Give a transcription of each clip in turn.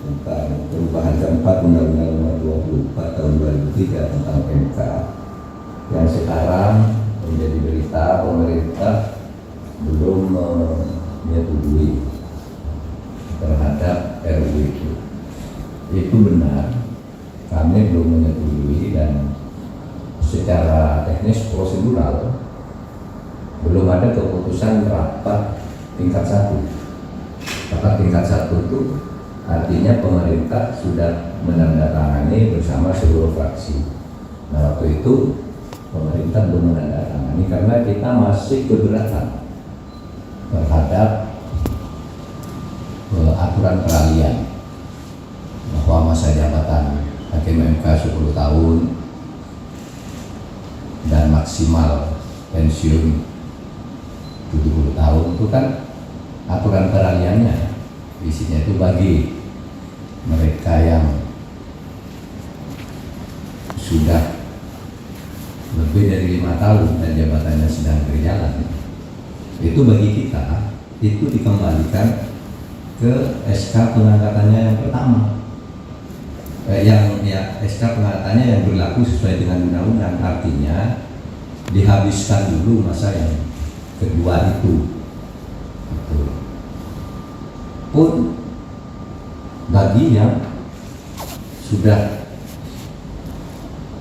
tentang perubahan keempat Undang-Undang Nomor 24 Tahun 2003 tentang MK yang sekarang menjadi berita pemerintah belum menyetujui terhadap RUU itu. Itu benar, kami belum menyetujui dan secara teknis prosedural belum ada keputusan rapat tingkat 1. Rapat tingkat 1 itu artinya pemerintah sudah menandatangani bersama seluruh fraksi. Nah, waktu itu pemerintah belum menandatangani karena kita masih keberatan terhadap aturan peralihan bahwa masa jabatan hakim MK 10 tahun dan maksimal pensiun 70 tahun itu kan aturan peralihannya. Isinya itu bagi mereka yang sudah lebih dari 5 tahun dan jabatannya sedang berjalan, itu bagi kita itu dikembalikan ke SK pengangkatannya yang pertama, SK pengangkatannya yang berlaku sesuai dengan undang-undang, artinya dihabiskan dulu masa yang kedua itu. Pun bagi yang sudah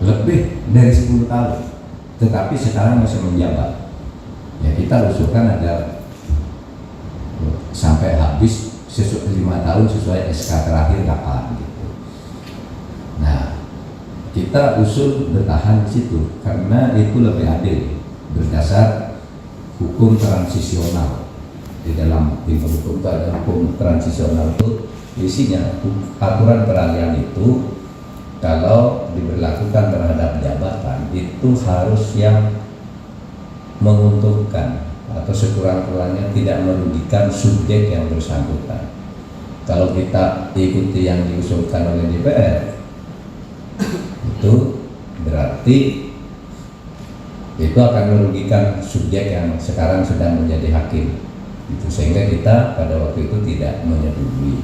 lebih dari 10 tahun tetapi sekarang masih menjabat, ya kita usulkan agar sampai habis 5 tahun sesuai SK terakhir kapan gitu. Nah, kita usul bertahan di situ karena itu lebih adil berdasar hukum transisional. Di dalam hukum transisional itu isinya aturan peralihan itu kalau diberlakukan terhadap jabatan itu harus yang menguntungkan atau sekurang-kurangnya tidak merugikan subjek yang bersangkutan. Kalau kita ikuti yang diusulkan oleh DPR, itu berarti itu akan merugikan subjek yang sekarang sedang menjadi hakim. Itu sehingga kita pada waktu itu tidak menyetujui.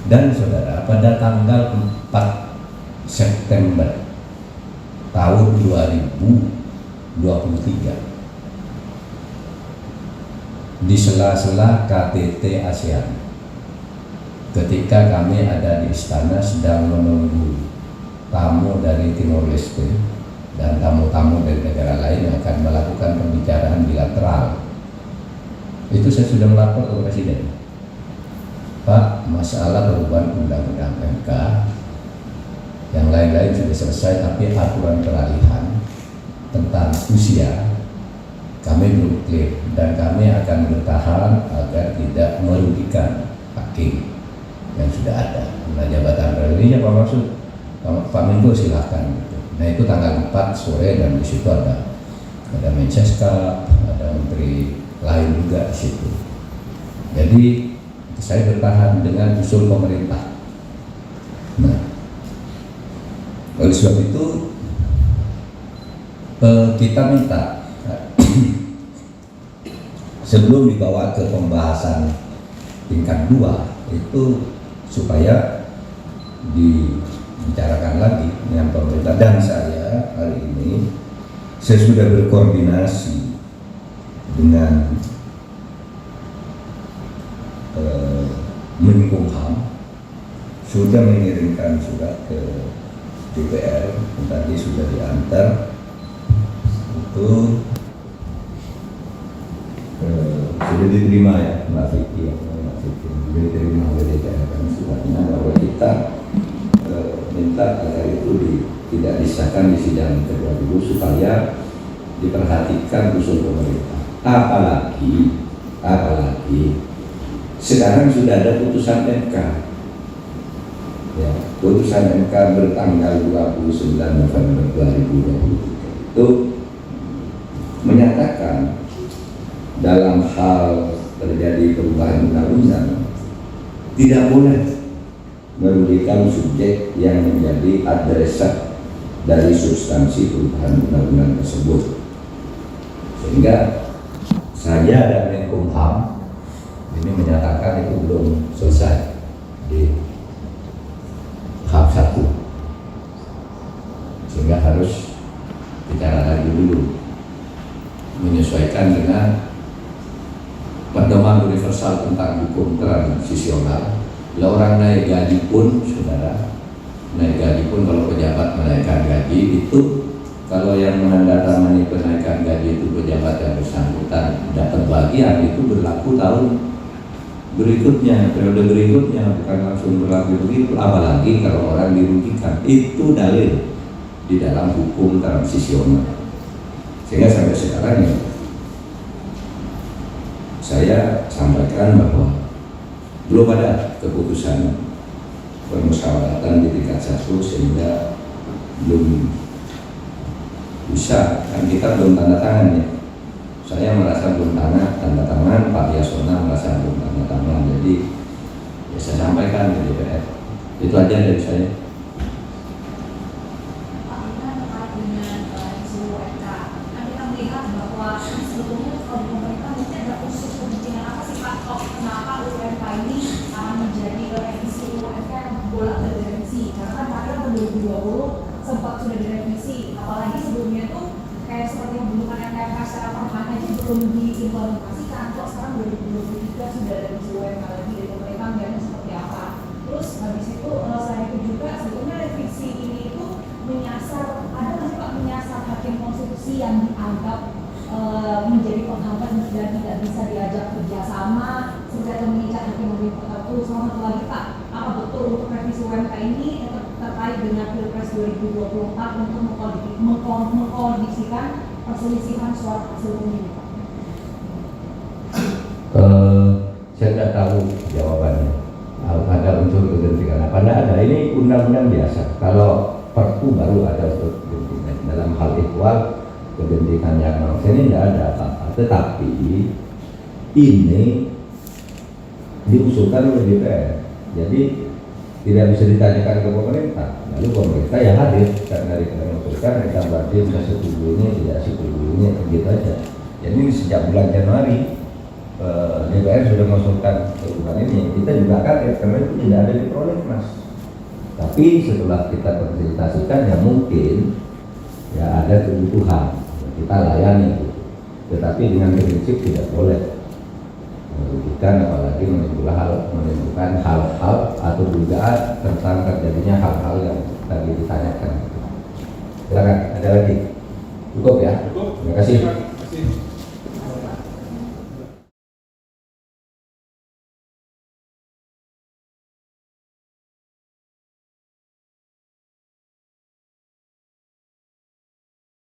Dan saudara, pada tanggal 4 September tahun 2023 di sela-sela KTT ASEAN, ketika kami ada di istana sedang menunggu tamu dari Timor Leste dan tamu-tamu dari negara lain yang akan melakukan pembicaraan bilateral, itu saya sudah melapor ke Presiden, Pak, masalah perubahan Undang-Undang MK yang lain-lain sudah selesai, tapi aturan peralihan tentang usia kami belum clear dan kami akan bertahan agar tidak merugikan hakim yang sudah ada. Nah, jabatan peralihannya apa maksud? Pak Menko silahkan gitu. Nah, itu tanggal 4 sore dan di situ ada Menseska, ada menteri lain juga di situ. Jadi saya bertahan dengan usul pemerintah. Nah, oleh sebab itu kita minta sebelum dibawa ke pembahasan tingkat 2 itu supaya dibicarakan lagi dengan pemerintah. Dan saya hari ini saya sudah berkoordinasi dengan Menkumham, sudah mengirimkan surat ke DPR, tadi sudah diantar itu sudah diterima ya Mbak Vicky, sudah diterima oleh DPR kan suratnya bahwa kita minta agar itu tidak disahkan di sidang kedua dulu supaya diperhatikan usul pemerintah. Apalagi sekarang sudah ada putusan MK, ya, putusan MK bertanggal 29 November 2023 itu menyatakan dalam hal terjadi perubahan undang-undang tidak boleh merugikan subjek yang menjadi adresat dari substansi perubahan undang-undang tersebut. Sehingga saya dan Menkumham ini menyatakan itu belum selesai di Bila orang naik gaji pun, saudara, naik gaji pun kalau pejabat menaikkan gaji itu, kalau yang menandatangani kenaikan gaji itu pejabat yang bersangkutan dapat bagian, itu berlaku tahun berikutnya, periode berikutnya, bukan langsung berlaku begitu. Apalagi kalau orang dirugikan, itu dalil di dalam hukum transisional. Sehingga sampai sekarang ya, saya sampaikan bahwa belum ada keputusan permusyawaratan di tingkat 1 sehingga belum bisa, kan kita belum tanda tangan ya. Saya merasa belum tanda tangan, Pak Yasona merasa belum tanda tangan. Jadi ya saya sampaikan ke DPR. Itu aja dari saya. Pak, kita terkait dengan isu UMK. Kan kita melihat bahwa sebetulnya kalau di pemerintah mungkin ada unsur kepentingan apa sih Pak? Kenapa UMK ini akan menjadi revisi UMK yang bolak-balik direvisi? Karena kan kemarin tahun 2020 sempat sudah direvisi, apalagi sebelumnya tuh kayak seperti pembentukan MKMK secara permanen aja belum diimplementasikan, kok sekarang 2023 sudah ada revisi UMK lagi dari pemerintah, melihatnya seperti apa? Terus habis itu selain itu juga sebetulnya revisi ini itu menyasar, ada nggak sih Pak menyasar hakim konstitusi yang dianggap menjadi penghambat dan tidak bisa diajak kerjasama seperti atau mengincar hakim-hakim tertentu? Sama satu lagi Pak, apa betul untuk revisi UMK ini terkait dengan Pilpres 2024 untuk mengkondisikan perselisihan suara hasil pemilu? Saya tidak tahu jawabannya. Ada unsur kegentingan apa? Tidak ada. Ini undang-undang biasa. Kalau perpu baru ada unsur kegentingan. Dalam hal ikhwal, kegentingan yang bangsa ini tidak ada apa-apa. Tetapi ini diusulkan oleh DPR. Jadi tidak bisa ditanyakan ke pemerintah. Lalu pemerintah ya hadir karena mengusulkan, mereka berarti bisa setuju ini, tidak setuju ini, begitu aja. Jadi sejak bulan Januari DPR sudah mengusulkan perubahan ini. Kita juga kaget karena itu tidak ada di prolegnas. Tapi setelah kita konsultasikan ya mungkin ya ada kebutuhan, kita layani. Tetapi dengan prinsip tidak boleh merugikan, apalagi menimbulkan hal-hal atau dugaan tentang terjadinya hal-hal yang tadi ditanyakan. Silakan, ada lagi? Cukup ya? Terima kasih.